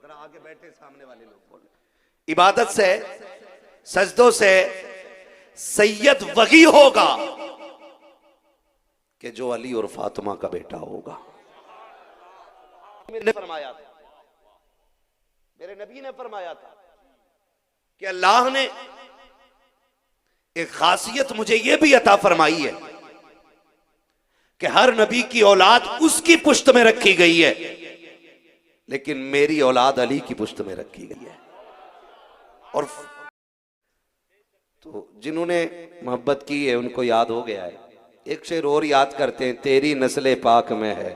जरा आगे बैठे सामने वाले लोग बोले। इबादत से, सजदों से सैयद वही होगा कि जो अली और फातिमा का बेटा होगा। मैंने फरमाया था, मेरे नबी ने फरमाया था कि अल्लाह ने एक खासियत मुझे यह भी अता फरमाई है कि हर नबी की औलाद उसकी पुश्त में रखी गई है, लेकिन मेरी औलाद अली की पुश्त में रखी गई है। और तो जिन्होंने मोहब्बत की है उनको याद हो गया है। एक शेर और याद करते हैं, तेरी नस्ले पाक में है।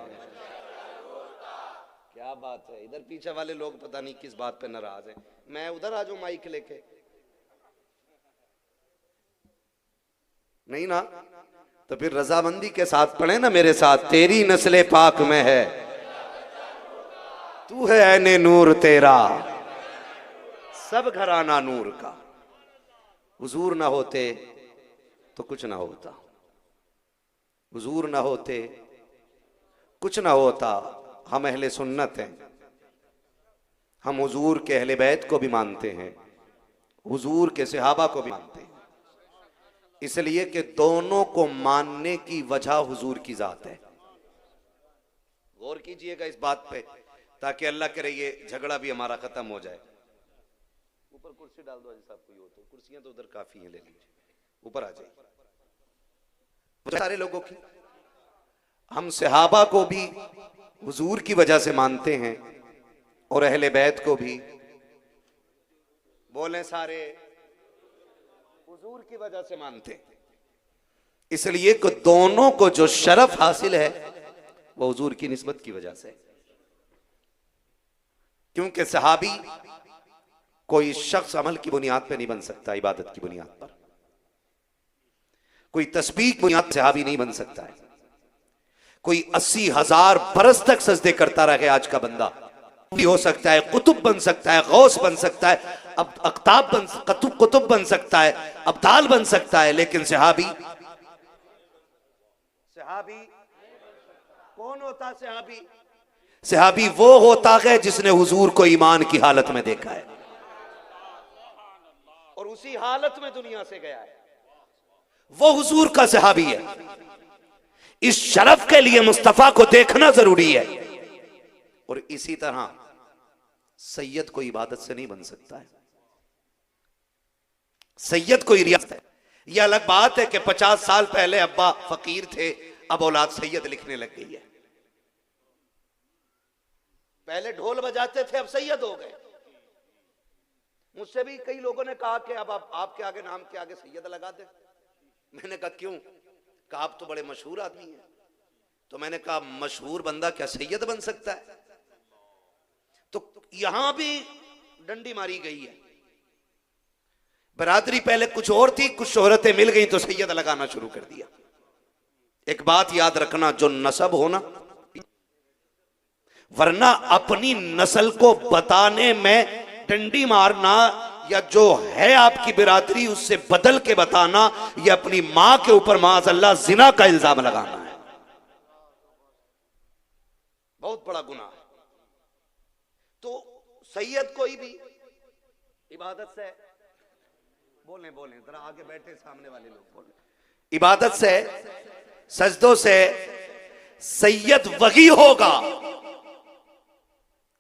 क्या बात है, इधर पीछे वाले लोग पता नहीं किस बात पे नाराज हैं। मैं उधर आ जाऊं माइक लेके, नहीं ना? तो फिर रजामंदी के साथ पढ़े ना मेरे साथ, तेरी नस्ले पाक में है, तू है ऐने नूर तेरा, सब घराना नूर का। हुजूर ना होते तो कुछ ना होता, हुजूर ना होते कुछ ना होता। हम अहले सुन्नत हैं, हम हुजूर के अहले बैत को भी मानते हैं, हुजूर के सहाबा को भी मानते हैं, इसलिए कि दोनों को मानने की वजह हुजूर की जात है। गौर कीजिएगा इस बात पे, ताकि अल्लाह करे ये झगड़ा भी हमारा खत्म हो जाए। ऊपर कुर्सी डाल दो साहब, कोई हो तो, कुर्सियां तो उधर काफी हैं, ले लीजिए, ऊपर आ जाइए। सारे लोगों की, हम सहाबा को भी हुजूर की वजह से मानते हैं और अहले बैत को भी, बोले सारे, हुजूर की वजह से मानते हैं। इसलिए कि दोनों को जो शरफ हासिल है वो हुजूर की निस्बत की वजह से, क्योंकि सहाबी कोई शख्स अमल की बुनियाद पर नहीं बन सकता, इबादत की बुनियाद पर। कोई तस्बीह की बुनियाद पर सहाबी नहीं बन सकता है। कोई 80,000 बरस तक सजदे करता रहे आज का बंदा भी हो सकता है, कुतुब बन सकता है, गौस बन सकता है, अब अख्ताब बन, कुतुब बन सकता है, अब्दाल बन सकता है, लेकिन सहाबी कौन होता? सहाबी वो होता है जिसने हुजूर को ईमान की हालत में देखा है और उसी हालत में दुनिया से गया है, वो हुजूर का सहाबी है। इस शरफ के लिए मुस्तफा को देखना जरूरी है। और इसी तरह सैयद कोई इबादत से नहीं बन सकता है, सैयद कोई रियासत है। यह अलग बात है कि 50 साल पहले अब्बा फकीर थे, अब औलाद सैयद लिखने लग गई है। पहले ढोल बजाते थे, अब सैयद हो गए। मुझसे भी कई लोगों ने कहा कि अब आपके आगे, नाम के आगे सैयद लगा दे। मैंने कहा क्यों? कहा आप तो बड़े मशहूर आदमी हैं। तो मैंने कहा मशहूर बंदा क्या सैयद बन सकता है? तो यहां भी डंडी मारी गई है। बरादरी पहले कुछ और थी, कुछ शोहरतें मिल गई तो सैयद लगाना शुरू कर दिया। एक बात याद रखना, जो नस्ब हो ना, वरना अपनी नस्ल को बताने में डंडी मारना, या जो है आपकी बिरादरी उससे बदल के बताना, या अपनी मां के ऊपर माअज़ल्लाह जिना का इल्जाम लगाना है, बहुत बड़ा गुनाह है। तो सैयद कोई भी इबादत से, बोले जरा आगे बैठे सामने वाले लोग बोले, इबादत से, सजदों से सैयद वही होगा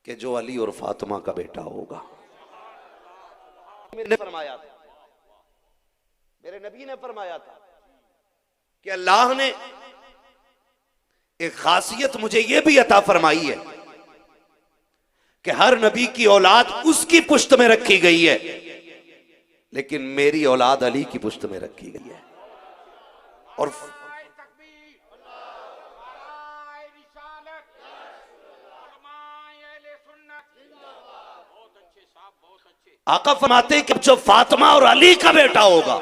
कि जो अली और फातिमा का बेटा होगा। मैंने फरमाया था, मेरे नबी ने फरमाया था कि अल्लाह ने एक खासियत मुझे यह भी अता फरमाई है कि हर नबी की औलाद उसकी पुश्त में रखी गई है, लेकिन मेरी औलाद अली की पुश्त में रखी गई है। और आका फरमाते हैं कि जो फातिमा और अली का बेटा होगा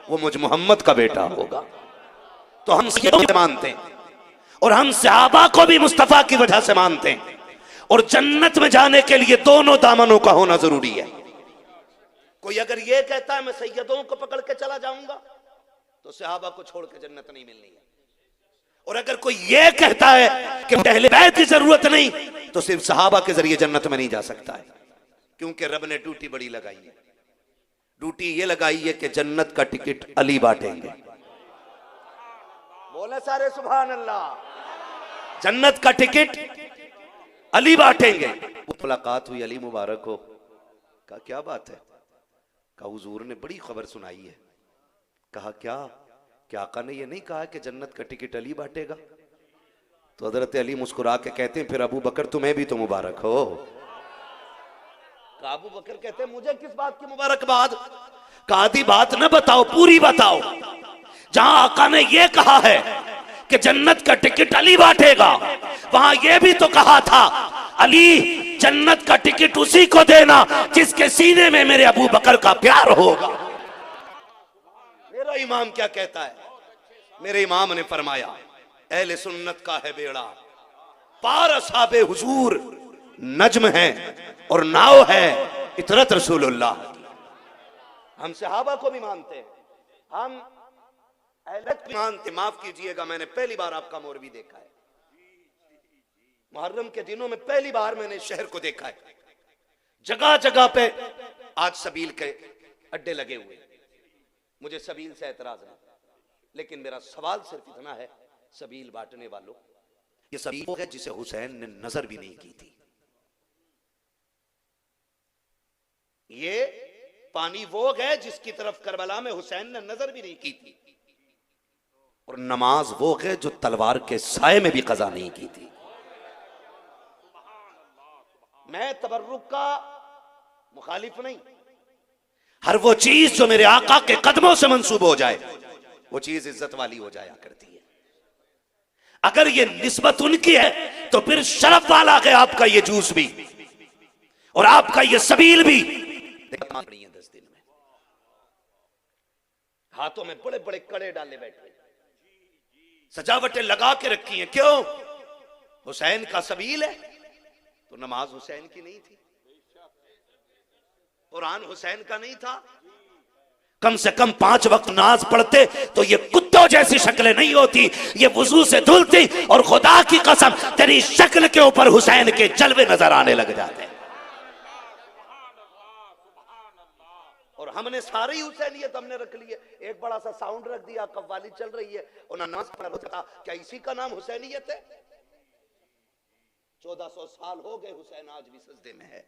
वो मुझ मोहम्मद का बेटा होगा। तो हम सैयद मानते हैं और हम सहाबा को भी मुस्तफा की वजह से मानते हैं। और जन्नत में जाने के लिए दोनों दामनों का होना जरूरी है। कोई अगर ये कहता है मैं सैयदों को पकड़ के चला जाऊंगा तो सहाबा को छोड़ के जन्नत नहीं मिलनी है। और अगर कोई ये कहता है कि अहले बैत की जरूरत नहीं, तो सिर्फ सहाबा के जरिए जन्नत में नहीं जा सकता है, क्योंकि रब ने ड्यूटी बड़ी लगाई है। ड्यूटी ये लगाई है कि जन्नत का टिकट अली बांटेंगे। बोले सारे सुभान अल्लाह। जन्नत का टिकट अली बांटेंगे। मुलाकात हुई, अली मुबारक हो। कहा क्या बात है? कहा हुजूर ने बड़ी खबर सुनाई है। कहा क्या? क्या आका ने ये नहीं कहा कि जन्नत का टिकट अली बांटेगा? तो हजरत अली मुस्कुरा के कहते हैं, फिर अबू बकर तुम्हें भी तो मुबारक हो। अबू बकर कहते हैं, मुझे किस बात की मुबारकबाद? कहा आधी बात न बताओ, पूरी बताओ। जहां आका ने यह कहा है कि जन्नत का टिकट अली बांटेगा, वहां यह भी तो कहा था, अली जन्नत का टिकट उसी को देना जिसके सीने में मेरे अबू बकर का प्यार होगा। मेरा इमाम क्या कहता है? मेरे इमाम ने फरमाया, अहले सुन्नत का है बेड़ा, पार असहाबे हुजूर नज्म है और नाव है इतरत रसूलुल्लाह। हम सहाबा को भी मानते हैं, हम अहलत भी मानते। माफ कीजिएगा, मैंने पहली बार आपका मौलवी देखा है। मुहर्रम के दिनों में पहली बार मैंने शहर को देखा है। जगह जगह पे आज सबील के अड्डे लगे हुए। मुझे सबील से एतराज नहीं, लेकिन मेरा सवाल सिर्फ इतना है, सबील बांटने वालों, ये सबील है जिसे हुसैन ने नजर भी नहीं की थी। ये पानी वो है जिसकी तरफ करबला में हुसैन ने नजर भी नहीं की थी। और नमाज वो है जो तलवार के साए में भी कज़ा नहीं की थी। मैं तबर्रुक का मुखालिफ नहीं। हर वो चीज जो मेरे आका के कदमों से मंसूब हो जाए, वो चीज इज्जत वाली हो जाया करती है। अगर ये निस्बत उनकी है, तो फिर शरफ वाला है आपका ये जूस भी और आपका ये सबील भी। 10 दिन में हाथों में बड़े बड़े कड़े डाले बैठे, सजावटें लगा के रखी हैं। क्यों? हुसैन का सबील है। तो नमाज हुसैन की नहीं थी, कुरान हुसैन का नहीं था। कम से कम 5 वक्त नमाज पढ़ते तो ये कुत्तों जैसी शक्लें नहीं होती, ये वुजू से धुलती। और खुदा की कसम, तेरी शक्ल के ऊपर हुसैन के जलवे नजर आने लग जाते। और हमने सारी हुसैनियत हमने रख ली है। एक बड़ा सा साउंड रख दिया, कव्वाली चल रही है और नमाज पढ़ रहा। क्या इसी का नाम हुसैनियत है? 1400 साल हो गए, हुसैन आज भी सजदे में है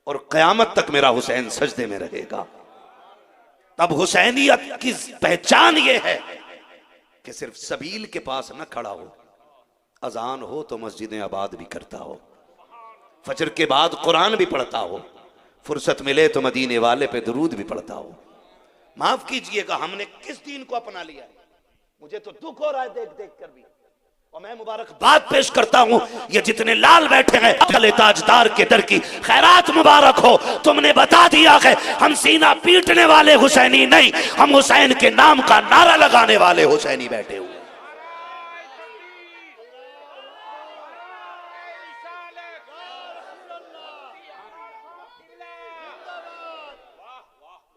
और कयामत तक मेरा हुसैन सजदे में रहेगा। तब हुसैनियत की पहचान यह है कि सिर्फ सबील के पास न खड़ा हो, अजान हो तो मस्जिदें आबाद भी करता हो, फजर के बाद कुरान भी पढ़ता हो, फुर्सत मिले तो मदीने वाले पे दुरूद भी पढ़ता हो। माफ कीजिएगा, हमने किस दीन को अपना लिया है? मुझे तो दुख हो रहा है देख देख कर भी। और मैं मुबारकबाद पेश करता हूं, ये जितने लाल बैठे हैं, अगले ताजदार के दर की खैरात मुबारक हो। तुमने बता दिया है, हम सीना पीटने वाले हुसैनी नहीं, हम हुसैन के नाम का नारा लगाने वाले हुसैनी बैठे हुए।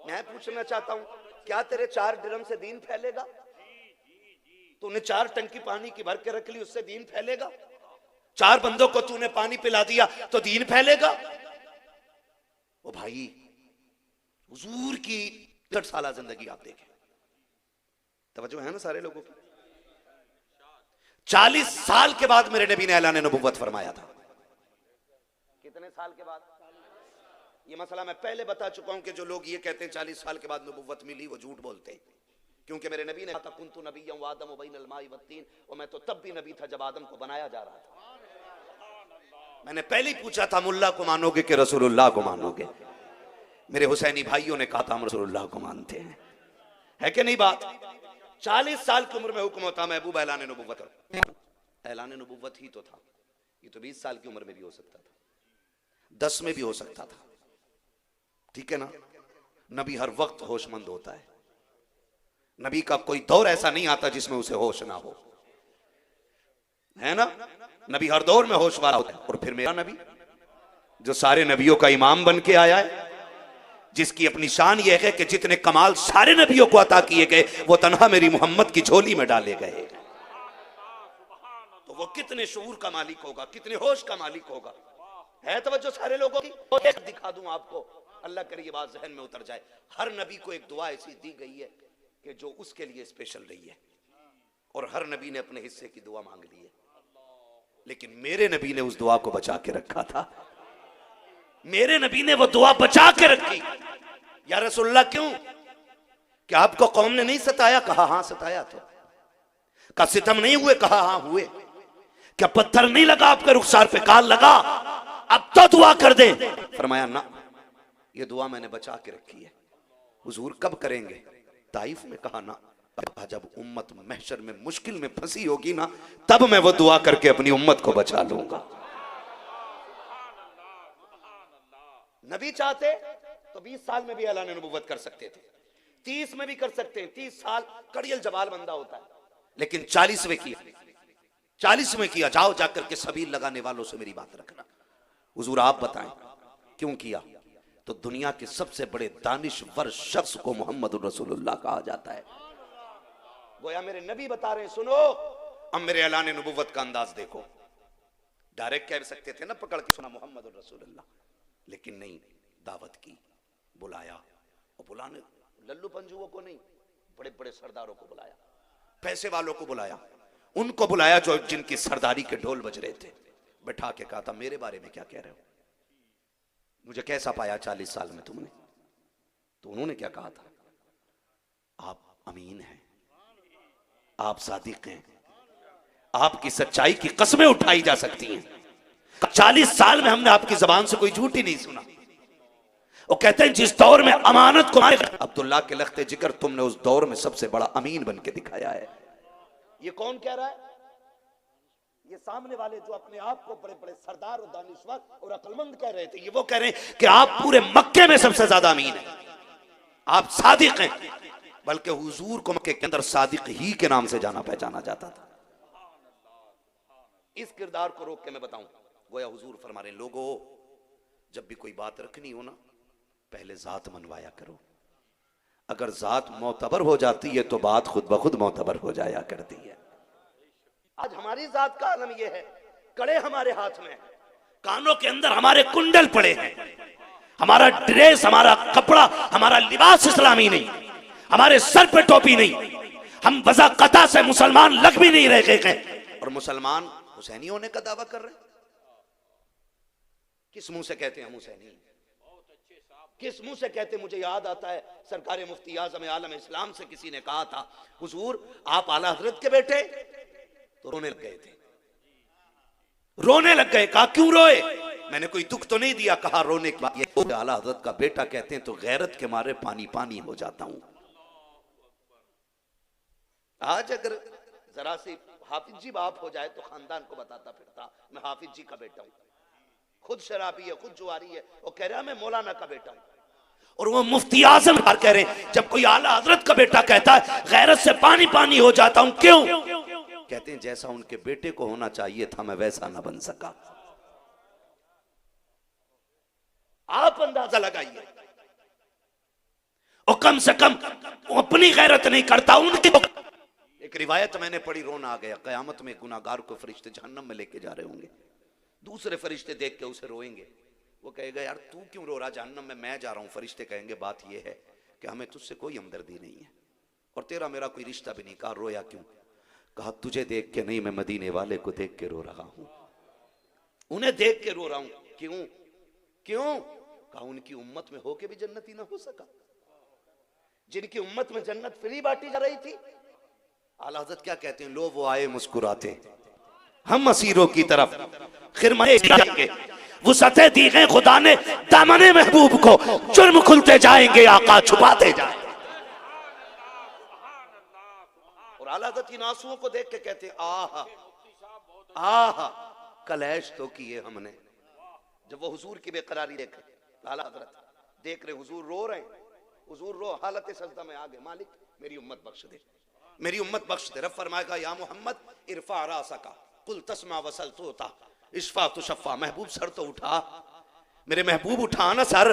मैं पूछना चाहता हूं, क्या तेरे 4 ड्रम से दीन फैलेगा? तूने 4 टंकी पानी की भर के रख ली, उससे दीन फैलेगा? 4 बंदों को तूने पानी पिला दिया तो दीन फैलेगा? ओ भाई, हुजूर की 60 साल जिंदगी आप देखें, तवज्जो है ना सारे लोगों की। 40 साल के बाद मेरे नबी ने ऐलान नबुव्वत फरमाया था। कितने साल के बाद? ये मसला मैं पहले बता चुका हूं कि जो लोग ये कहते हैं 40 साल के बाद नबुव्वत मिली, वो झूठ बोलते हैं। क्योंकि मेरे नबी ने कहा, कुन्तु नबिय्यन व आदम बैनल माई वत्तीन, और मैं तो तब भी नबी था जब आदम को बनाया जा रहा था। मैंने पहले ही पूछा था, मुल्ला को मानोगे कि रसूलुल्लाह को मानोगे? मेरे हुसैनी भाइयों ने कहा था, हम रसूलुल्लाह को मानते हैं। है कि नहीं बात? 40 साल की उम्र में हुक्म होता, महबूब ऐलान नबुव्वत करो। ऐलान नबुव्वत ही तो था। ये तो 20 साल की उम्र में भी हो सकता था, 10 में भी हो सकता था। ठीक है ना? नबी हर वक्त होशमंद होता है। नबी का कोई दौर ऐसा नहीं आता जिसमें उसे होश ना हो, है ना? नबी हर दौर में होश वाला होता है। और फिर मेरा नबी जो सारे नबियों का इमाम बन के आया है, जिसकी अपनी शान यह है कि जितने कमाल सारे नबियों को अता किए गए, वो तन्हा मेरी मोहम्मद की झोली में डाले गए। वो कितने शऊर का मालिक होगा, कितने होश का मालिक होगा। है तवज्जो सारे लोगों की? एक दिखा दूं आपको, अल्लाह करे ये बात जहन में उतर जाए। हर नबी को एक दुआ ऐसी दी गई है कि जो उसके लिए स्पेशल रही है, और हर नबी ने अपने हिस्से की दुआ मांग ली है, लेकिन मेरे नबी ने उस दुआ को बचा के रखा था। मेरे नबी ने वो दुआ बचा के रखी। या रसूलुल्लाह क्यों? क्या आपको कौम ने नहीं सताया? कहा हाँ सताया। तो का सितम नहीं हुए? कहा हाँ हुए। क्या पत्थर नहीं लगा आपके रुखसार पे? काल लगा। अब तो दुआ कर दे। फरमाया ना, ये दुआ मैंने बचा के रखी है। हुजूर कब करेंगे? ताइफ में। कहा ना, जब उम्मत महशर में मुश्किल में फंसी होगी ना, तब मैं वो दुआ करके अपनी उम्मत को बचा लूंगा। नबी चाहते तो 20 साल में भी ऐलान नबुव्वत कर सकते थे, 30 में भी कर सकते हैं। 30 साल कड़ियल जवाल बंदा होता है, लेकिन 40वें किया, 40वें किया। जाओ जाकर के सबील लगाने वालों से मेरी बात रखना। हुजूर आप बताएं क्यों किया? तो दुनिया के सबसे बड़े दानिशवर शख्स को मोहम्मद रसूलुल्लाह कहा जाता है। गोया मेरे नबी बता रहे हैं, सुनो। अब मेरे ऐलान नबुव्वत का अंदाज देखो। डायरेक्ट कह सकते थे ना पकड़ के, सुना मोहम्मद रसूलुल्लाह, लेकिन नहीं, दावत की, बुलाया। और बुलाने लल्लू पंजुओं को नहीं, बड़े बड़े सरदारों को बुलाया, पैसे वालों को बुलाया, उनको बुलाया जो जिनकी सरदारी के ढोल बज रहे थे। बैठा के कहा था, मेरे बारे में क्या कह रहे हो? मुझे कैसा पाया 40 साल में तुमने? तो उन्होंने क्या कहा था? आप अमीन हैं, आप सादिक हैं, आपकी सच्चाई की कस्में उठाई जा सकती हैं। 40 साल में हमने आपकी जबान से कोई झूठ ही नहीं सुना। वो कहते हैं जिस दौर में अमानत को अब्दुल्ला के लख्ते जिक्र, तुमने उस दौर में सबसे बड़ा अमीन बन के दिखाया है। ये कौन कह रहा है? ये सामने वाले जो अपने आप को बड़े बड़े सरदार और दानिशवर और अक्लमंद कह रहे थे, ये वो कह रहे हैं कि आप पूरे मक्के में सबसे ज्यादा अमीन हैं, आप सादिक हैं। बल्कि हुजूर को मक्के के अंदर सादिक ही के नाम से जाना पहचाना जाता था। इस किरदार को रोक के मैं बताऊं, गोया हुजूर फरमा रहे, लोगों जब भी कोई बात रखनी हो ना, पहले जात मनवाया करो। अगर जात मोतबर हो जाती है तो बात खुद ब खुद मोतबर हो जाया करती है। आज हमारी जात का आलम यह है, कड़े हमारे हाथ में, कानों के अंदर हमारे कुंडल पड़े हैं, हमारा ड्रेस, हमारा कपड़ा, हमारा लिबास इस्लामी नहीं, हमारे सर पे टोपी नहीं, हम वज़ाक़ता से मुसलमान लग भी नहीं रहे हैं, और मुसलमान हुसैनी होने का दावा कर रहे हैं। किस मुंह से कहते हैं हम हुसैनी? किस मुंह से कहते? मुझे याद आता है सरकार मुफ्ती आज़म आलम इस्लाम से किसी ने कहा था, हुजूर आप आला हजरत के बेटे? तो रोने लग गए थे, रोने लग गए। कहा क्यों रोए? मैंने कोई दुख तो नहीं दिया। कहा रोने की बात ये, आला हजरत का बेटा कहते हैं तो गैरत के मारे पानी पानी हो जाता हूं। आज अगर जरा सी हाफिज जी बाप हो जाए तो खानदान को बताता फिरता मैं हाफिज जी का बेटा हूं, खुद शराबी है, खुद जुआरी है, और कह रहा मैं मौलाना का बेटा हूं। और वो मुफ्ती आजम कह रहे हैं जब कोई आला हजरत का बेटा कहता है गैरत से पानी पानी हो जाता हूं। क्यों? कहते हैं जैसा उनके बेटे को होना चाहिए था मैं वैसा ना बन सका। आप अंदाजा लगाइए, और कम से कम अपनी गैरत नहीं करता, उनकी। एक रिवायत मैंने पढ़ी, रोना आ गया। कयामत में गुनाहगार को फरिश्ते जहन्नम में लेके जा रहे होंगे, दूसरे फरिश्ते देख के उसे रोएंगे। वो कहेगा यार तू क्यों रो रहा, जहन्नम में मैं जा रहा हूं। फरिश्ते कहेंगे बात ये है कि हमें तुझसे कोई हमदर्दी नहीं है और तेरा मेरा कोई रिश्ता भी नहीं। कहा रोया क्यों? कहा तुझे देख के नहीं, मैं मदीने वाले को देख के रो रहा हूं, उन्हें देख के रो रहा हूं। क्यों? क्यों? कहा उनकी उम्मत में होके भी जन्नती ना हो सका, जिनकी उम्मत में जन्नत फ्री बांटी जा रही थी। आला हज़रत क्या कहते हैं? लो वो आए मुस्कुराते, हम असीरों की तरफ खिरमते जाएंगे, वुसअतें दी हैं खुदा ने दामने महबूब को, जुर्म खुलते जाएंगे आका छुपाते जाएंगे। और आला हज़रत इन आंसुओं को देख के कहते हैं आहा आहा कलैश तो किए हमने। जब वो हुजूर की बेकरारी देखे, आला हज़रत देख रहे हुजूर रो रहे हैं, हुजूर रो हालत सजदा में आ गए, मालिक मेरी उम्मत बख्श दे, मेरी उम्मत बख्श दे। रब फरमाएगा या मोहम्मद इरफा रासका कुल तस्मा वसल तोता इशफा तुशफ़ा। महबूब सर तो उठा, मेरे महबूब उठा ना सर,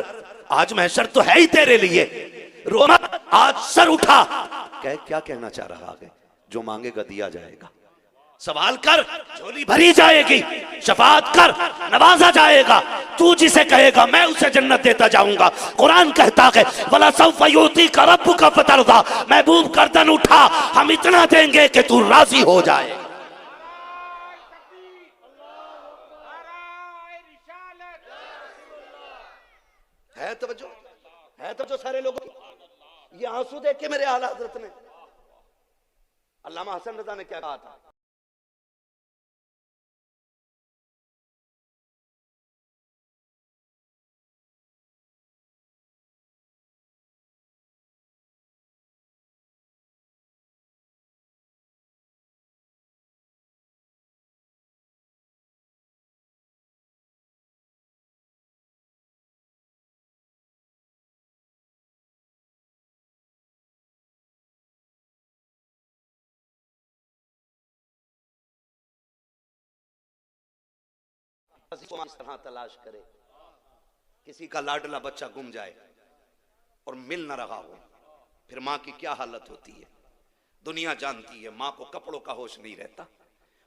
आज महशर तो है ही तेरे लिए, रो मत, आज सर उठा। क्या कहना चाह रहा है? जो मांगेगा दिया जाएगा, सवाल कर, झोली भरी जाएगी। शफाअत कर, नवाजा जाएगा। तू जिसे कहेगा मैं उसे जन्नत देता जाऊंगा। कुरान कहता है वला सौफ युतीका रब्बुका फतरदा, महबूब गर्दन उठा, हम इतना देंगे कि तू राजी हो जाए। है तवज्जो, है तवज्जो सारे लोगों। ये आंसू देख के मेरे आला हजरत ने, अल्लामा हसन रजा ने क्या कहा था? इस तरह तलाश करे, किसी का लाडला बच्चा गुम जाए और मिल न रहा हो, फिर माँ की क्या हालत होती है दुनिया जानती है। माँ को कपड़ों का होश नहीं रहता,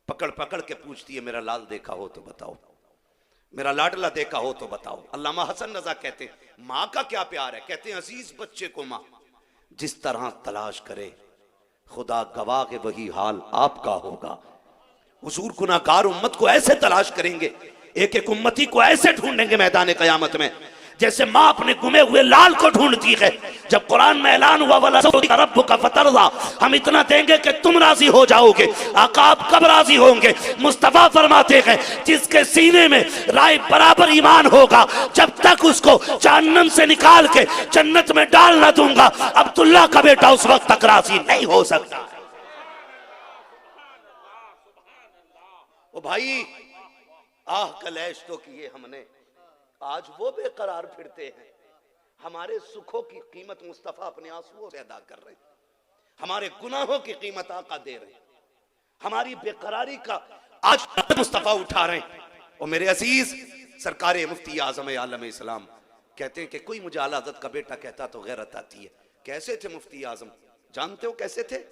पकड़ पकड़ के पूछती है मेरा लाल देखा हो तो बताओ, मेरा लाडला देखा हो तो बताओ। अल्लामा हसन रजा कहते हैं माँ का क्या प्यार है। कहते हैं अजीज बच्चे को माँ जिस तरह तलाश करे, खुदा गवाह के वही हाल आपका होगा। हुजूर गुनाहगार उम्मत को ऐसे तलाश करेंगे, एक एक उम्मती को ऐसे ढूंढेंगे मैदान क़यामत में जैसे माँ अपने गुमे हुए लाल को ढूंढती है। जब कुरान में ऐलान हुआ वला सौफा रब्बुका फतरदा, हम इतना देंगे कि तुम राजी हो जाओगे। आका आप कब राजी होंगे? मुस्तफा फरमाते हैं जिसके सीने में राय बराबर ईमान होगा, जब तक उसको जहन्नम से निकाल के जन्नत में डाल ना दूंगा, अब्दुल्ला का बेटा उस वक्त तक राजी नहीं हो सकता। ओ भाई आह कलैश तो किए हमने, आज वो बेकरार फिरते हैं। हमारे सुखों की कीमत मुस्तफा अपने आंसुओं से अदा कर रहे हैं, हमारे गुनाहों की कीमत आका दे रहे हैं, हमारी बेकरारी का आज मुस्तफा उठा रहे हैं। और मेरे अजीज सरकार मुफ्ती आजम आलम इस्लाम कहते हैं कि कोई मुझे आला हज़रत का बेटा कहता तो गैरत आती है। कैसे थे मुफ्ती आजम? जानते हो कैसे थे?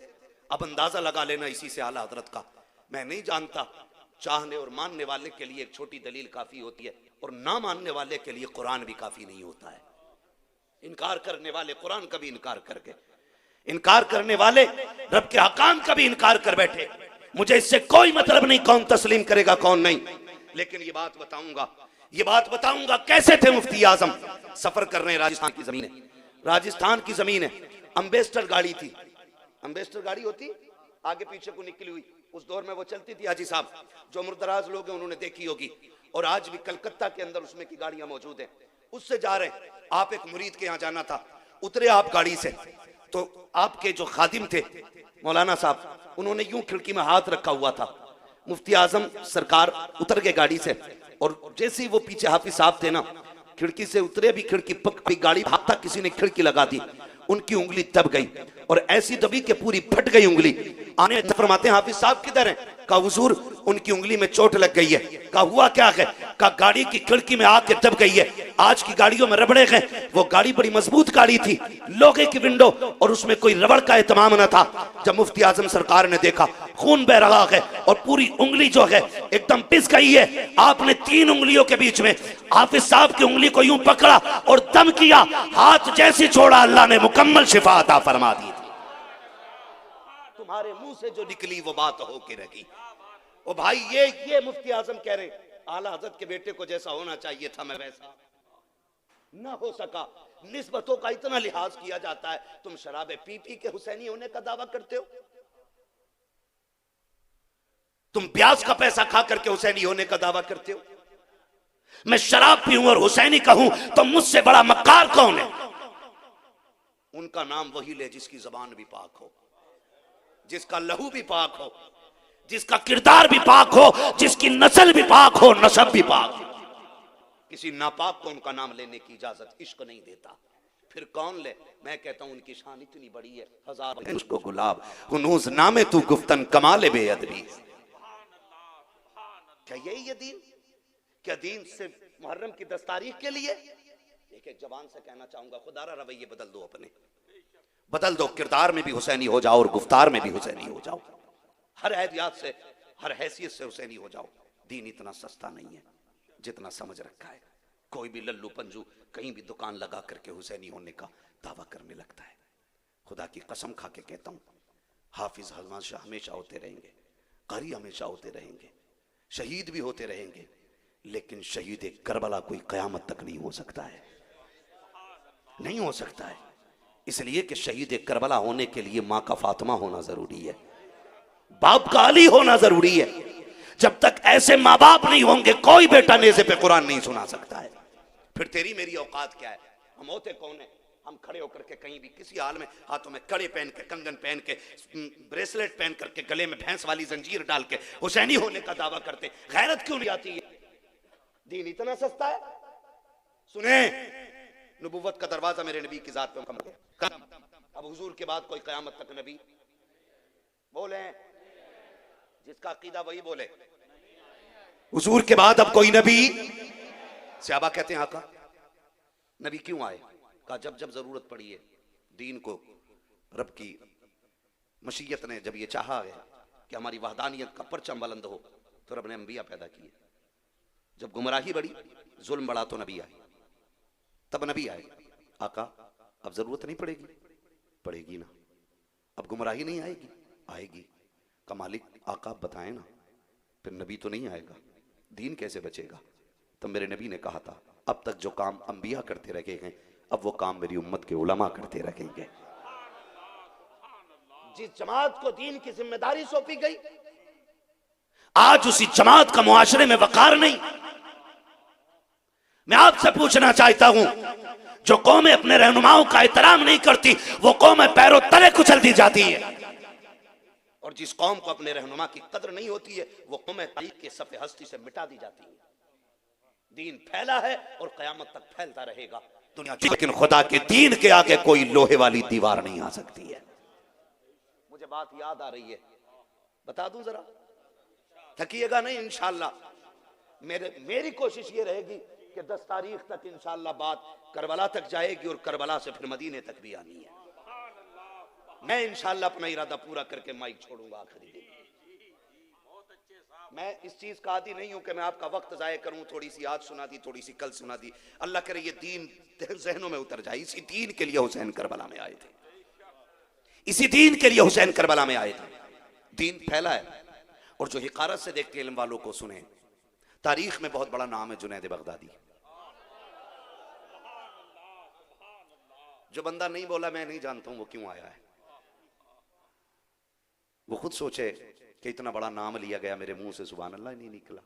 अब अंदाजा लगा लेना इसी से आला हज़रत का। मैं नहीं जानता, चाहने और मानने वाले के लिए एक छोटी दलील काफी होती है, और ना मानने वाले के लिए कुरान भी काफी नहीं होता है। इनकार करने वाले कुरान का भी इनकार करके, इनकार करने वाले रब के हकाम का भी इनकार कर बैठे। मुझे इससे कोई मतलब नहीं कौन तस्लीम करेगा कौन नहीं, लेकिन ये बात बताऊंगा कैसे थे मुफ्ती आजम। सफर कर रहे हैं, राजस्थान की जमीन है, राजस्थान की जमीन है। अम्बेस्टर गाड़ी थी, अम्बेस्टर गाड़ी होती आगे पीछे को निकली हुई, उस दौर में वो चलती थी। हाजी साहब जो उम्रदराज लोग हैं उन्होंने देखी होगी, और आज भी कलकत्ता के अंदर उसमें की गाड़ियां मौजूद हैं। उससे जा रहे हैं, आप एक मुरीद के यहाँ जाना था, उतरे आप गाड़ी से, तो आपके जो खादिम थे मौलाना साहब, उन्होंने यूं खिड़की में हाथ रखा हुआ था। मुफ्ती आजम सरकार उतर गए गाड़ी से, और जैसे ही वो पीछे हाफिज साहब थे ना, खिड़की से उतरे भी, खिड़की पक गई, गाड़ी भागता किसी ने खिड़की लगा दी, उनकी उंगली दब गई, और ऐसी दबी के पूरी फट गई उंगली। आने फरमाते हैं हाफिज साहब किधर हैं? कहा हुजूर उनकी उंगली में चोट लग गई है। कहा हुआ क्या है? कहा गाड़ी की खिड़की में आके दब गई है। आज की गाड़ियों में रबड़े हैं, वो गाड़ी बड़ी मजबूत गाड़ी थी, लोहे की विंडो, और उसमें कोई रबड़ का एहतमाम न था। जब मुफ्ती आजम सरकार ने देखा खून बह रहा है और पूरी उंगली जो है एकदम पिस गई है, आपने 3 उंगलियों के बीच में हाफिज साहब की उंगली को यूं पकड़ा और दम किया, हाथ जैसे छोड़ा अल्लाह ने मुकम्मल शिफा अता फरमा दी। तुम्हारे मुंह से जो निकली वो बात होके रही। ओ भाई ये मुफ्ती आजम कह रहे आला हज़रत के बेटे को जैसा होना चाहिए था मैं वैसा ना हो सका। निस्बतों का इतना लिहाज किया जाता है, तुम शराबे पी पी के हुसैनी होने का दावा करते हो, तुम ब्याज का पैसा खा करके हुसैनी होने का दावा करते हो। मैं शराब पीऊं और हुसैनी कहूं तो मुझसे बड़ा मक्कार कौन है? उनका नाम वही ले जिसकी जबान भी पाक हो, जिसका लहू भी पाक हो, जिसका किरदार भी पाक हो, जिसकी नस्ल भी पाक हो, नसब भी पाक हो। किसी नापाक को उनका नाम लेने की इजाजत इश्क नहीं देता, फिर कौन ले? मैं कहता हूं उनकी शान इतनी बड़ी है, हजार उसको गुलाब हुनूस नामे तू गुफ्तन कमाले बेअदबी। क्या यही ये दीन? क्या दीन सिर्फ मुहर्रम की 10 तारीख के लिए? एक जबान से कहना चाहूंगा, खुदारा रवैये बदल दो, अपने बदल दो, किरदार में भी हुसैनी हो जाओ और गुफ्तार में भी हुसैनी हो जाओ। हर एहतियात से हर हैसियत से हुसैनी हो जाओ। दीन इतना सस्ता नहीं है जितना समझ रखा है। कोई भी लल्लू पंजू कहीं भी दुकान लगा करके हुसैनी होने का दावा करने लगता है। खुदा की कसम खा के कहता हूं, हाफिज हमेशा होते रहेंगे, कारी हमेशा होते रहेंगे, शहीद भी होते रहेंगे, लेकिन शहीद करबला कोई कयामत तक नहीं हो सकता है, नहीं हो सकता है। इसलिए कि शहीद करबला होने के लिए मां का फातिमा होना जरूरी है, बाप का अली होना जरूरी है। जब तक ऐसे माँ बाप नहीं होंगे कोई बेटा नेज़े पे कुरान नहीं सुना सकता है। फिर तेरी मेरी औकात क्या है? हम होते कौन है? हम खड़े होकर के कहीं भी किसी हाल में हाथों में कड़े पहन के, कंगन पहन के, ब्रेसलेट पहन करके, गले में भैंस वाली जंजीर डाल के हुसैनी होने का दावा करते। गैरत क्यों नहीं आती है? दीन इतना सस्ता है। सुने, नबुव्वत का दरवाजा मेरे नबी की जात पे कम। अब हुजूर के बाद कोई कयामत तक नबी बोले, जिसका अकीदा वही बोले, हुजूर के बाद अब कोई नबी। सहाबा कहते हैं आका नबी क्यों आए? कहा जब जब जरूरत पड़ी है दीन को, रब की मशीयत ने जब ये चाहा है कि हमारी वहदानियत का परचम बुलंद हो, तो रब ने अंबिया पैदा किए। जब गुमराही बढ़ी, जुल्म बढ़ा, तो नबी आए, तब नबी आए। आका अब जरूरत नहीं पड़ेगी? पड़ेगी ना। अब गुमराही नहीं आएगी? आएगी। का मालिक आका बताएं ना, फिर नबी तो नहीं आएगा, दीन कैसे बचेगा? तब मेरे नबी ने कहा था अब तक जो काम अंबिया करते रहे हैं, अब वो काम मेरी उम्मत के उलमा करते रहेंगे। जिस जमात को दीन की जिम्मेदारी सौंपी गई, आज उसी जमात का मुआशरे में वकार नहीं। मैं आपसे पूछना चाहता हूं, जो कौमें अपने रहनुमाओं का एहतराम नहीं करती, वो कौमें पैरों तले कुचल दी जाती है। और जिस कौम को अपने रहनुमा की कदर नहीं होती है, वो कौमें तारीख के सफ़े हस्ती से मिटा दी जाती है। दीन फैला है और कयामत तक फैलता रहेगा दुनिया की, लेकिन खुदा के दीन के आगे कोई लोहे वाली दीवार नहीं आ सकती है। मुझे बात याद आ रही है, बता दूं जरा, थकिएगा नहीं इंशाअल्लाह। मेरी कोशिश ये रहेगी कि 10 तारीख तक इंशाअल्लाह बात करबला तक जाएगी और करबला से फिर मदीने तक भी आनी है। मैं इंशाअल्लाह अपना इरादा पूरा करके माइक छोड़ूंगा आखिरी दिन। मैं इस चीज का आदी नहीं हूं कि मैं आपका वक्त जाया करूं, थोड़ी सी आज सुना दी, थोड़ी सी कल सुना दी। अल्लाह करे ये दीन जहनों में उतर जाए। इसी दीन के लिए हुसैन करबला में आए थे, इसी दीन के लिए हुसैन करबला में आए थे। दीन फैला है। और जो हिकारत से देखते इल्म वालों को सुने, तारीख में बहुत बड़ा नाम है जुनैद बगदादी। जो बंदा नहीं बोला मैं नहीं जानता हूं वो क्यों आया है, वो खुद सोचे कि इतना बड़ा नाम लिया गया मेरे मुंह से, सुभान अल्लाह नहीं निकला।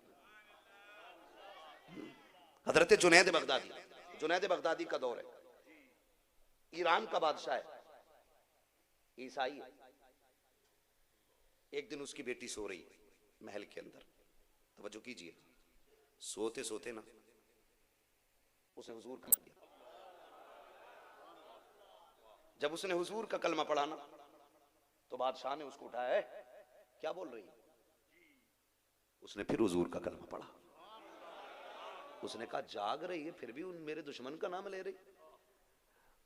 हजरत जुनैद बगदादी, जुनैद बगदादी का दौर है, ईरान का बादशाह है, ईसाई है। एक दिन उसकी बेटी सो रही महल के अंदर, तवज्जो कीजिए, सोते सोते ना उसने हुजूर का दिया। जब उसने हुजूर का कलमा पढ़ा ना, तो बादशाह ने उसको उठाया, है क्या बोल रही है? उसने फिर हुजूर का कलमा पढ़ा। उसने कहा जाग रही है फिर भी उन मेरे दुश्मन का नाम ले रही।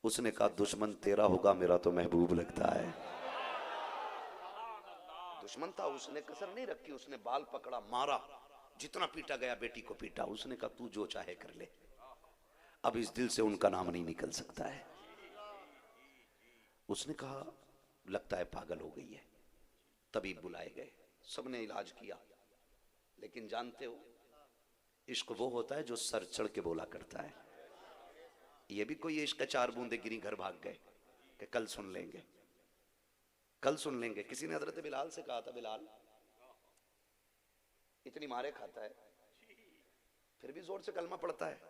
उसने कहा दुश्मन तेरा होगा, मेरा तो महबूब लगता है। दुश्मन था, उसने कसर नहीं रखी, उसने बाल पकड़ा, मारा, जितना पीटा गया बेटी को पीटा। उसने कहा तू जो चाहे कर ले, अब इस दिल से उनका नाम नहीं निकल सकता है। उसने कहा लगता है पागल हो गई है। तबीब बुलाए गए, सबने इलाज किया, लेकिन जानते हो इश्क वो होता है जो सर चढ़ के बोला करता है। ये भी कोई इश्क 4 बूंदे गिरी घर भाग गए कि कल सुन लेंगे, कल सुन लेंगे। किसी ने हजरत बिलाल से कहा था, बिलाल इतनी मारे खाता है फिर भी जोर से कलमा पढ़ता है।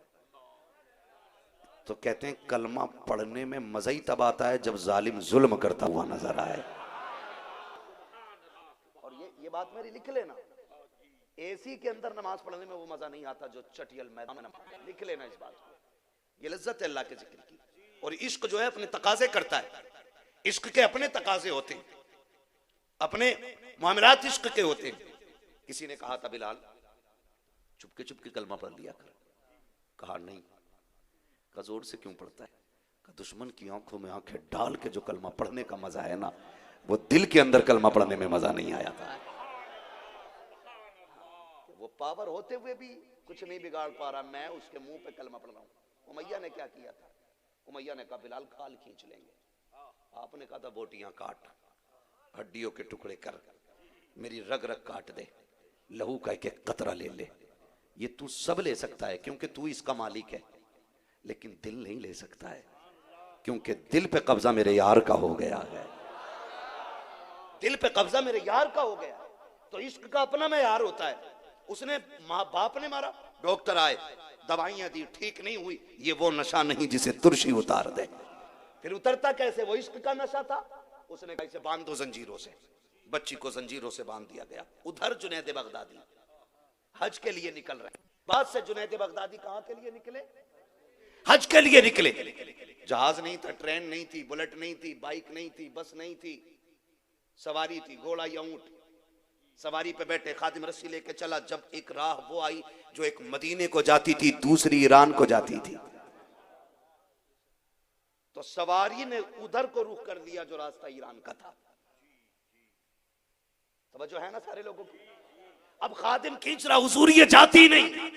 तो कहते हैं कलमा पढ़ने में मजा ही तब आता है जब जालिम जुल्म करता हुआ नजर आए। और ये बात मेरी लिख लेना, एसी के अंदर नमाज पढ़ने में वो मजा नहीं आता जो चटियल मैदान में। लिख लेना इस बात को, ये लज्जत है अल्लाह के जिक्र की। और इश्क जो है अपने तकाजे करता है, इश्क के अपने तकाजे होते हैं, अपने मामलात इश्क के होते हैं। किसी ने कहा था बिलाल चुपके चुपके कलमा पढ़ लिया कर। कहा नहीं। का जोर से क्यों पढ़ता है? का दुश्मन की आंखों में आंखें डाल के जो कलमा पढ़ने का मजा है ना, वो दिल के अंदर कलमा पढ़ने में मजा नहीं आया था। पावर होते हुए भी कुछ नहीं बिगाड़ पा रहा, मैं उसके मुंह पे कलमा पढ़ रहा हूं। उमैया ने क्या किया था? उमैया ने कहा बिलाल खाल खींच लेंगे। आपने कहा था बोटियां काट, हड्डियों के टुकड़े कर, मेरी रग रग काट दे, लहू का एक एक कतरा ले ले। ये तू सब ले सकता है क्योंकि तू इसका मालिक है, लेकिन दिल नहीं ले सकता है क्योंकि दिल पे कब्जा मेरे यार का हो गया है। दिल पे कब्जा मेरे यार का हो गया। तो इश्क का अपना में यार होता है। उसने माँ बाप ने मारा, डॉक्टर आए, दवाइयां दी, ठीक नहीं हुई। ये वो नशा नहीं जिसे तुरशी उतार दे। फिर उतरता कैसे? वो इश्क का नशा था। उसने कहा इसे बांध दो जंजीरों से। बच्ची को जंजीरों से बांध दिया गया। उधर जुनैद बगदादी हज के लिए निकल रहे। बाद से जुनैद बगदादी कहां के लिए निकले? हज के लिए निकले। जहाज नहीं था, ट्रेन नहीं थी, बुलेट नहीं थी, बाइक नहीं थी, बस नहीं थी, सवारी थी, घोड़ा या ऊंट। सवारी पे बैठे, खादिम रस्सी लेके चला। जब एक राह वो आई जो एक मदीने को जाती थी, दूसरी ईरान को जाती थी, तो सवारी ने उधर को रुख कर दिया जो रास्ता ईरान का था। तवज्जो है ना सारे लोगों की? अब खादिम खींच रहा, हुजूर ये जाती नहीं,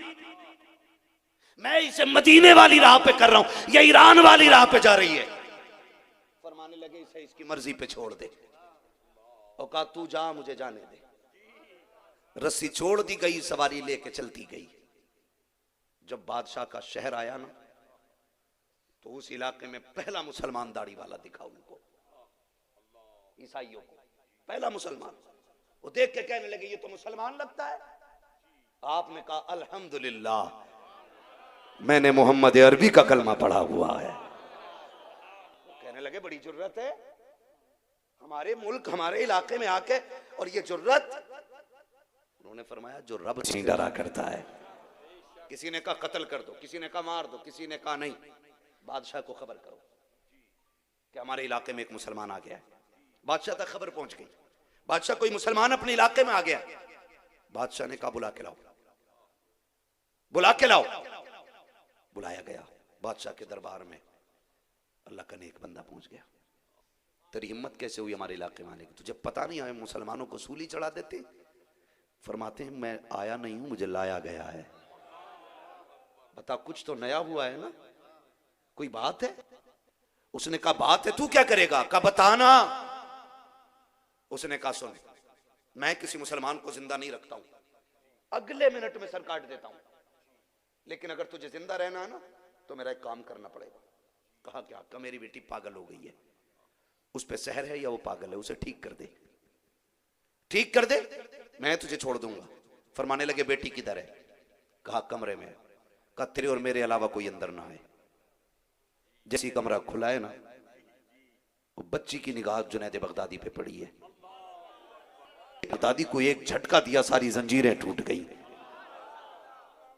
मैं इसे मदीने वाली राह पे कर रहा हूं, ये ईरान वाली राह पे जा रही है। फरमाने लगे इसे इसकी मर्जी पे छोड़ दे। और कहा तू जा, मुझे जाने दे। रस्सी छोड़ दी गई, सवारी लेके चलती गई। जब बादशाह का शहर आया ना, तो उस इलाके में पहला मुसलमान दाढ़ी वाला दिखा उनको, ईसाइयों को पहला मुसलमान। वो देख के कहने लगे ये तो मुसलमान लगता है। आपने कहा अल्हम्दुलिल्लाह, मैंने मोहम्मद अरबी का कलमा पढ़ा हुआ है। कहने लगे बड़ी जुर्रत है हमारे मुल्क, हमारे इलाके में आके, और ये जुर्रत। उन्होंने फरमाया जो रब से डरा करता है। किसी ने कहा कत्ल कर दो, किसी ने कहा मार दो, किसी ने कहा नहीं, बादशाह को खबर करो कि हमारे इलाके में एक मुसलमान आ गया है। बादशाह तक खबर पहुंच गई। बादशाह कोई मुसलमान अपने इलाके में आ गया। बादशाह ने कहा बुला के लाओ, बुला के लाओ। बुलाया गया बादशाह के दरबार में। अल्लाह का नेक बंदा पहुंच गया। तेरी हिम्मत कैसे हुई हमारे इलाके में आने की? तुझे पता नहीं है मुसलमानों को सूली चढ़ा देते? फरमाते हैं मैं आया नहीं हूं, मुझे लाया गया है। बता, कुछ तो नया हुआ है ना, कोई बात है? उसने कहा बात है, तू क्या करेगा? कहा बताना। उसने कहा सुन, मैं किसी मुसलमान को जिंदा नहीं रखता हूं, अगले मिनट में सर काट देता हूं, लेकिन अगर तुझे जिंदा रहना है ना तो मेरा एक काम करना पड़ेगा। कहा क्या? कहा मेरी बेटी पागल हो गई है, उस पे सहर है या वो पागल है, उसे ठीक कर दे, ठीक कर दे, मैं तुझे छोड़ दूंगा। फरमाने लगे बेटी किधर है? कहा कमरे में। कहा तेरे और मेरे अलावा कोई अंदर ना आए। जैसी कमरा खुला है ना, वो बच्ची की निगाह जुनैद बगदादी पे पड़ी है। बगदादी को एक झटका दिया, सारी जंजीरें टूट गई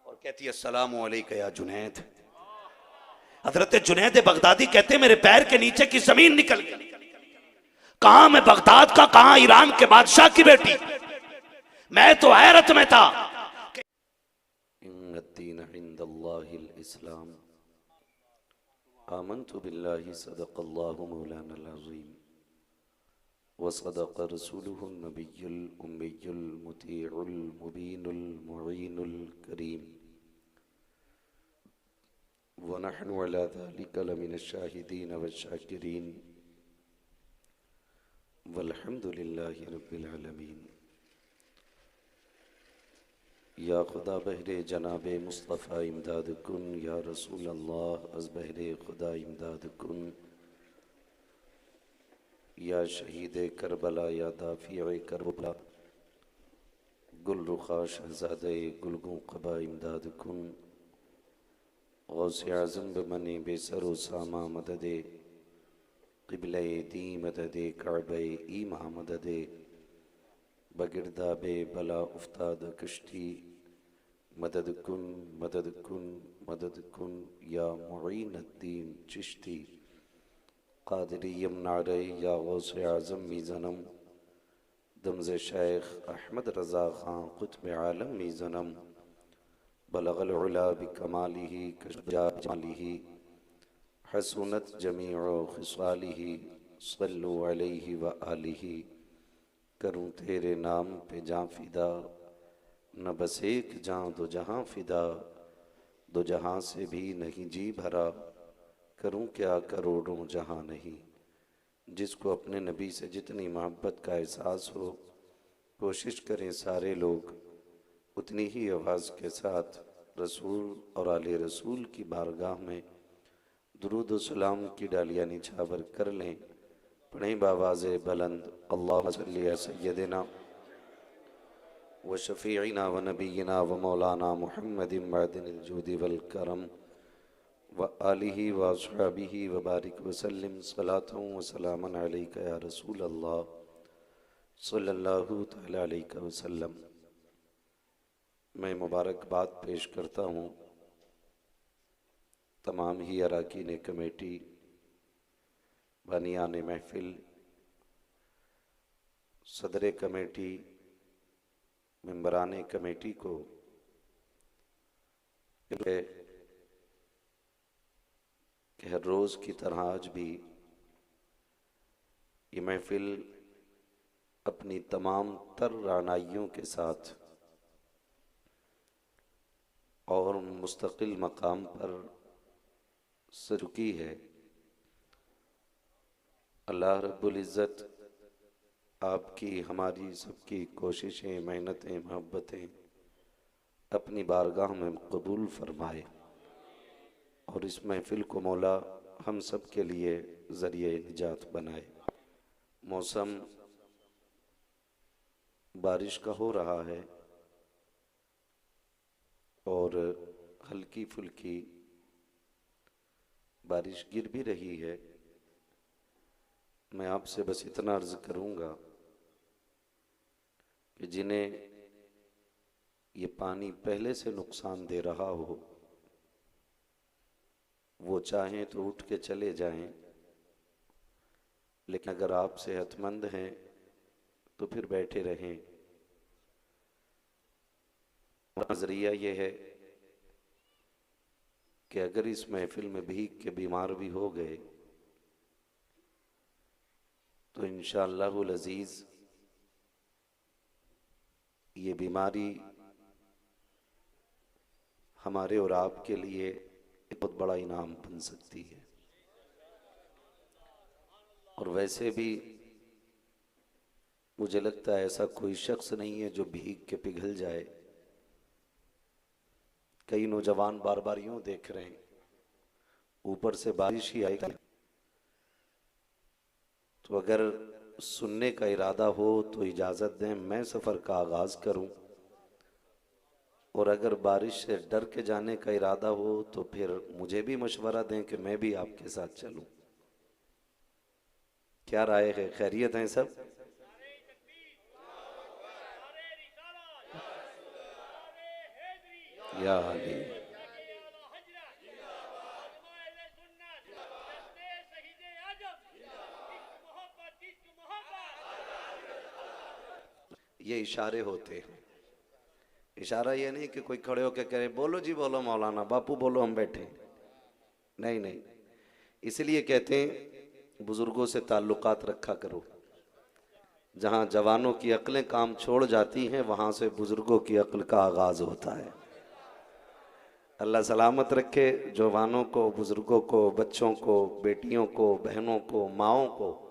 और कहती है अस्सलामु अलैका या जुनैद। हजरत जुनैद बगदादी कहते मेरे पैर के नीचे की जमीन निकल गई। कहां मैं बगदाद का, कहां ईरान के बादशाह की बेटी। मैं तो हैरत में था। इन्नद्दीन इंदल्लाहिल इस्लाम। आमन्तु बिल्लाहि सदक़ल्लाहु मौलानल अज़ीम व सदक़ रसूलुहुन नबियुल उम्मियुल मुतीउल मुबीनुल मुईनुल करीम व नहनु अला ज़ालिका लमिनश शाहिदीन वश्शाकिरीन वल्हम्दुलिल्लाहि रब्बिल आलमीन। या खुदा बहरे जनाबे मुस्तफ़ा इमदाद कुन, या रसूल अल्लाह अज़ बहरे खुदा इमदाद कुन, या शहीद करबला, या दाफ़िए करबला, गुल रुखा शहज़ादे गुलगू क़बा इमदाद कुन, गौसे आज़म बमने बेसर व सामा मददे, क़िबले दी मददे, काबे ईमा मददे, बगिरदा बे बला उफ्ताद कश्ती, मदद कुन मदद कुन मदद कुन, या मुईनुद्दीन चिश्ती क़ादिरी यमनारे, या गौसे आज़म मीज़नम, दमज़ शेख अहमद रज़ा ख़ान क़ुत्ब आलम मीज़नम, बलग़ल उला बिकमालिही कशफ़ा जमालिही, हसनत जमीउ ख़िसालिही, सल्लु अलैहि व आलिही। करूँ तेरे नाम पे जाँ फ़िदा, न बस एक जान दो जहां फिदा, दो जहां से भी नहीं जी भरा, करूं क्या करोड़ों जहां नहीं। जिसको अपने नबी से जितनी मोहब्बत का एहसास हो, कोशिश करें सारे लोग उतनी ही आवाज़ के साथ रसूल और आले रसूल की बारगाह में दुरूद व सलाम की डालियाँ निछावर कर लें। पढ़ें बावाज़ बुलंद, अल्लाहुम्मा सल्ली अला सय्यदिना व शफ़ीइना व नबीना व मौलाना मुहम्मदिन मअदिनिल जूदि वल करम व आलिहि व अस्हाबिहि व बारिक वसल्लिम सलातन व सलामन अलैका या रसूल अल्लाह सल्लल्लाहु तआला अलैहि वसल्लम। मैं मुबारकबाद पेश करता हूँ तमाम ही अरकान कमेटी, बानियान महफिल, सदर कमेटी, मेंबरान कमेटी को कि हर रोज़ की तरह आज भी ये महफिल अपनी तमाम तर रानाइयों के साथ और मुस्तकिल मकाम पर सरुकी है। अल्लाह रब्बुल इज़्ज़त आपकी, हमारी सबकी कोशिशें, मेहनतें, मोहब्बतें अपनी बारगाह में कबूल फरमाए और इस महफिल को मौला हम सब के लिए ज़रिए निजात बनाए। मौसम बारिश का हो रहा है और हल्की फुल्की बारिश गिर भी रही है। मैं आपसे बस इतना अर्ज़ करूँगा कि जिन्हें ये पानी पहले से नुकसान दे रहा हो वो चाहें तो उठ के चले जाएं, लेकिन अगर आप सेहतमंद हैं तो फिर बैठे रहें। नज़रिया ये है कि अगर इस महफिल में भीग के बीमार भी हो गए तो इंशाअल्लाहुल अज़ीज़ ये बीमारी हमारे और आपके लिए एक बहुत बड़ा इनाम बन सकती है। और वैसे भी मुझे लगता है ऐसा कोई शख्स नहीं है जो भीग के पिघल जाए। कई नौजवान बार बार यूं देख रहे हैं ऊपर से बारिश ही आएगी, तो अगर सुनने का इरादा हो तो इजाज़त दें मैं सफ़र का आगाज़ करूं, और अगर बारिश से डर के जाने का इरादा हो तो फिर मुझे भी मशवरा दें कि मैं भी आपके साथ चलूं। क्या राय है? खैरियत हैं सब? या अली। ये इशारे होते हैं। इशारा ये नहीं कि कोई खड़े होकर कहे बोलो जी बोलो मौलाना, बापू बोलो हम बैठे। नहीं नहीं, इसलिए कहते हैं बुजुर्गों से ताल्लुकात रखा करो। जहाँ जवानों की अक्लें काम छोड़ जाती हैं वहाँ से बुजुर्गों की अक्ल का आगाज़ होता है। अल्लाह सलामत रखे जवानों को, बुजुर्गों को, बच्चों को, बेटियों को, बहनों को, माओं को,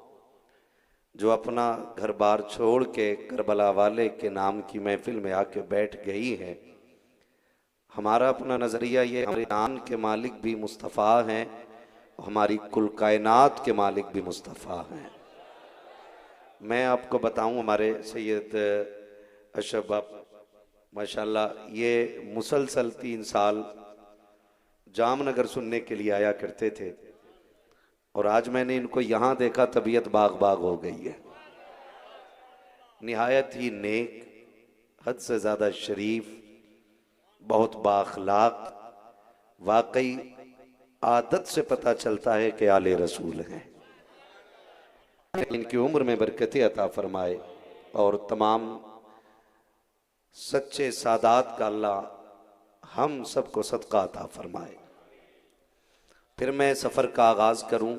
जो अपना घर बार छोड़ के करबला वाले के नाम की महफिल में आके बैठ गई है। हमारा अपना नज़रिया ये, हमारे जान के मालिक भी मुस्तफ़ा हैं, हमारी कुल कायनात के मालिक भी मुस्तफ़ा हैं। मैं आपको बताऊं, हमारे सैयद अशरफ बाप माशाल्लाह ये मुसलसल 3 साल जामनगर सुनने के लिए आया करते थे, और आज मैंने इनको यहाँ देखा तबीयत बाग बाग हो गई है। निहायत ही नेक, हद से ज़्यादा शरीफ, बहुत बाखलाक, वाकई आदत से पता चलता है कि आले रसूल हैं। इनकी उम्र में बरकतें अता फरमाए और तमाम सच्चे सादात का अल्लाह हम सबको सदका अता फरमाए। फिर मैं सफ़र का आगाज़ करूं।